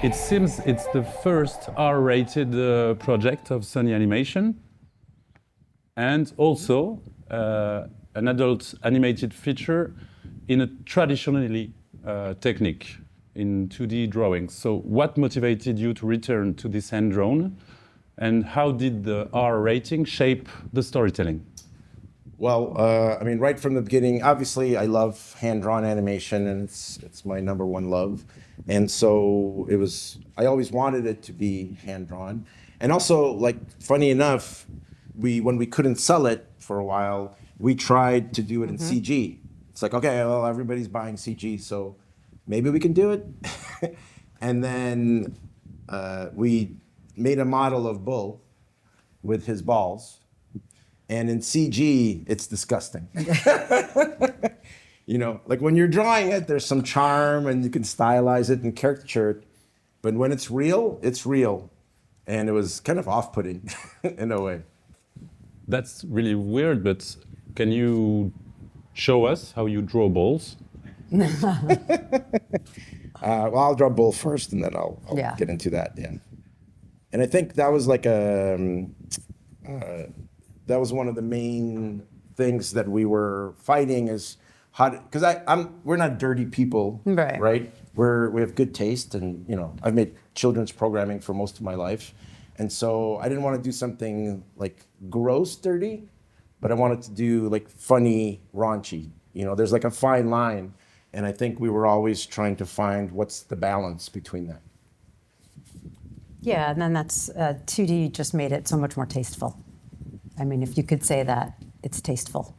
It seems it's the first R-rated project of Sony Animation, and also an adult animated feature in a traditionally technique in 2D drawings. So what motivated you to return to this hand-drawn, and how did the R rating shape the storytelling? Well, I mean, right from the beginning, obviously I love hand-drawn animation, and it's my number one love. And so I always wanted it to be hand-drawn. And also, like, funny enough, when we couldn't sell it for a while, we tried to do it in CG. It's like, okay, well, everybody's buying CG, so maybe we can do it. And then we made a model of Bull with his balls. And in CG, it's disgusting. You know, like when you're drawing it, there's some charm and you can stylize it and caricature it. But when it's real, it's real. And it was kind of off-putting in a way. That's really weird, but can you show us how you draw balls? Well, I'll draw Bull first, and then I'll get into that. Yeah, and I think that was like that was one of the main things that we were fighting is how, because we're not dirty people, right? We have good taste, and you know, I've made children's programming for most of my life, and so I didn't want to do something like gross dirty, but I wanted to do like funny raunchy. You know, there's like a fine line, and I think we were always trying to find what's the balance between that. Yeah, and then that's 2D just made it so much more tasteful. I mean, if you could say that, it's tasteful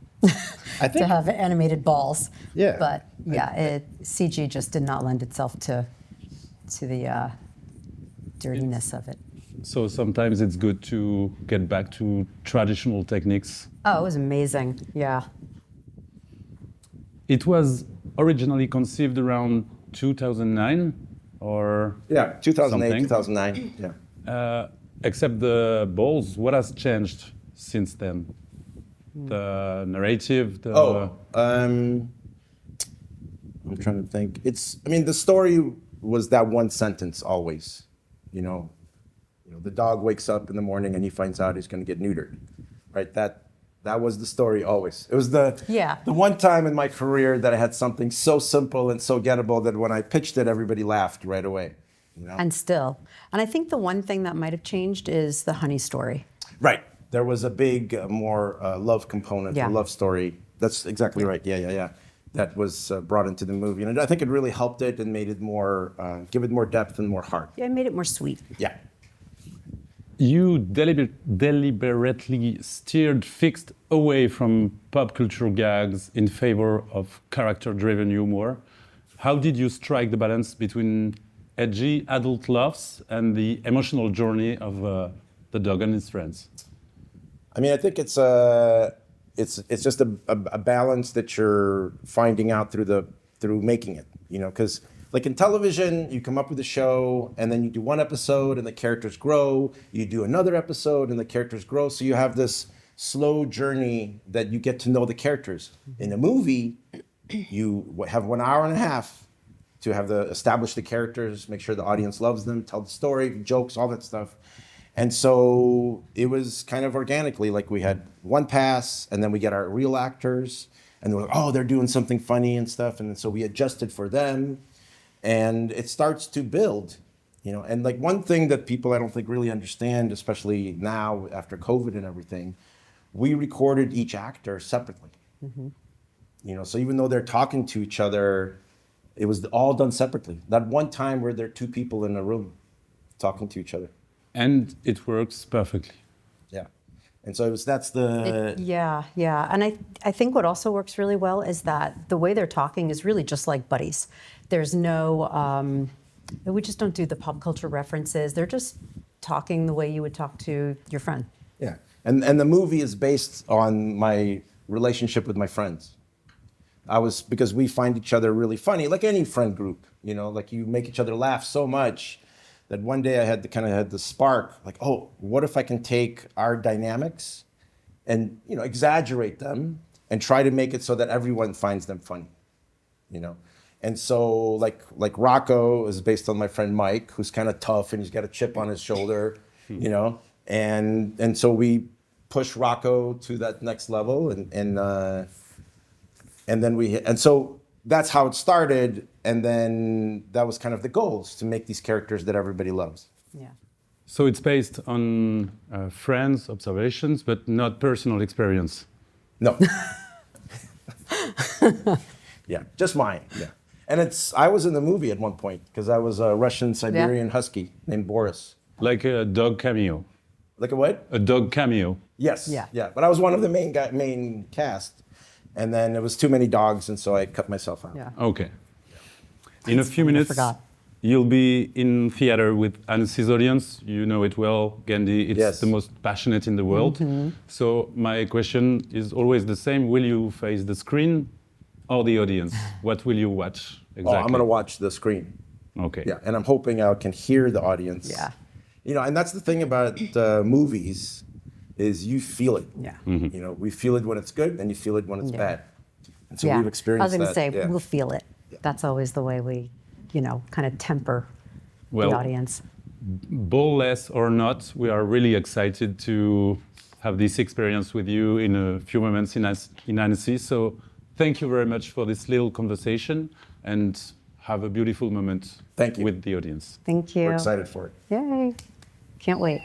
I think, to have animated balls. Yeah. But yeah, CG just did not lend itself to the dirtiness of it. So sometimes it's good to get back to traditional techniques. Oh, it was amazing. Yeah. It was originally conceived around 2009 or 2008, something. 2009. Yeah. Except the balls, what has changed since then? The narrative, I'm trying to think. I mean, the story was that one sentence always, you know, the dog wakes up in the morning and he finds out he's going to get neutered, right? That was the story always. It was the one time in my career that I had something so simple and so gettable that when I pitched it, everybody laughed right away. You know? And I think the one thing that might have changed is the honey story. Right. There was a big, more love component, a love story. That's exactly right. Yeah. That was brought into the movie. And I think it really helped it and made it more, give it more depth and more heart. Yeah, it made it more sweet. Yeah. You deliberately steered Fixed away from pop culture gags in favor of character-driven humor. How did you strike the balance between edgy adult laughs and the emotional journey of the dog and his friends? I mean, I think it's just a balance that you're finding out through making it, you know, because like in television, you come up with a show and then you do one episode and the characters grow. You do another episode and the characters grow. So you have this slow journey that you get to know the characters. In a movie, you have 1 hour and a half to establish the characters, make sure the audience loves them, tell the story, jokes, all that stuff. And so it was kind of organically, like we had one pass and then we get our real actors and they're like, oh, they're doing something funny and stuff. And so we adjusted for them and it starts to build, you know. And like one thing that people I don't think really understand, especially now after COVID and everything, we recorded each actor separately. Mm-hmm. You know, so even though they're talking to each other, it was all done separately. Not one time where there are two people in a room talking to each other. And it works perfectly. Yeah. And so that's the... Yeah. And I think what also works really well is that the way they're talking is really just like buddies. There's no... we just don't do the pop culture references. They're just talking the way you would talk to your friend. Yeah. And the movie is based on my relationship with my friends. Because we find each other really funny, like any friend group, you know, like you make each other laugh so much that one day I had the spark, like, oh, what if I can take our dynamics and, you know, exaggerate them and try to make it so that everyone finds them funny, you know? And so like Rocco is based on my friend Mike, who's kind of tough and he's got a chip on his shoulder, you know, and so we push Rocco to that next level, and so that's how it started, and then that was kind of the goals, to make these characters that everybody loves. Yeah. So it's based on friends' observations, but not personal experience. No. Yeah, just mine. Yeah. And I was in the movie at one point because I was a Russian Siberian husky named Boris. Like a dog cameo. Like a what? A dog cameo. Yes. Yeah. Yeah. But I was one of the main cast, and then it was too many dogs, and so I cut myself out. Yeah. Okay. In a few minutes, forgot. you'll be in theater with Annecy's audience. You know it well, Genndy. It's Yes. the most passionate in the world. So my question is always the same. Will you face the screen or the audience? What will you watch exactly? Oh, I'm going to watch the screen. Okay. Yeah, and I'm hoping I can hear the audience. Yeah. You know, and that's the thing about movies, is you feel it. Yeah. You know, we feel it when it's good, and you feel it when it's Yeah. bad. And so Yeah. we've experienced I was going to that. say, yeah. we'll feel it. That's always the way we, kind of temper Well, the audience. ballless or not, we are really excited to have this experience with you in a few moments in Annecy. So thank you very much for this little conversation, and have a beautiful moment Thank you. with the audience. Thank you. We're excited for it. Yay. Can't wait.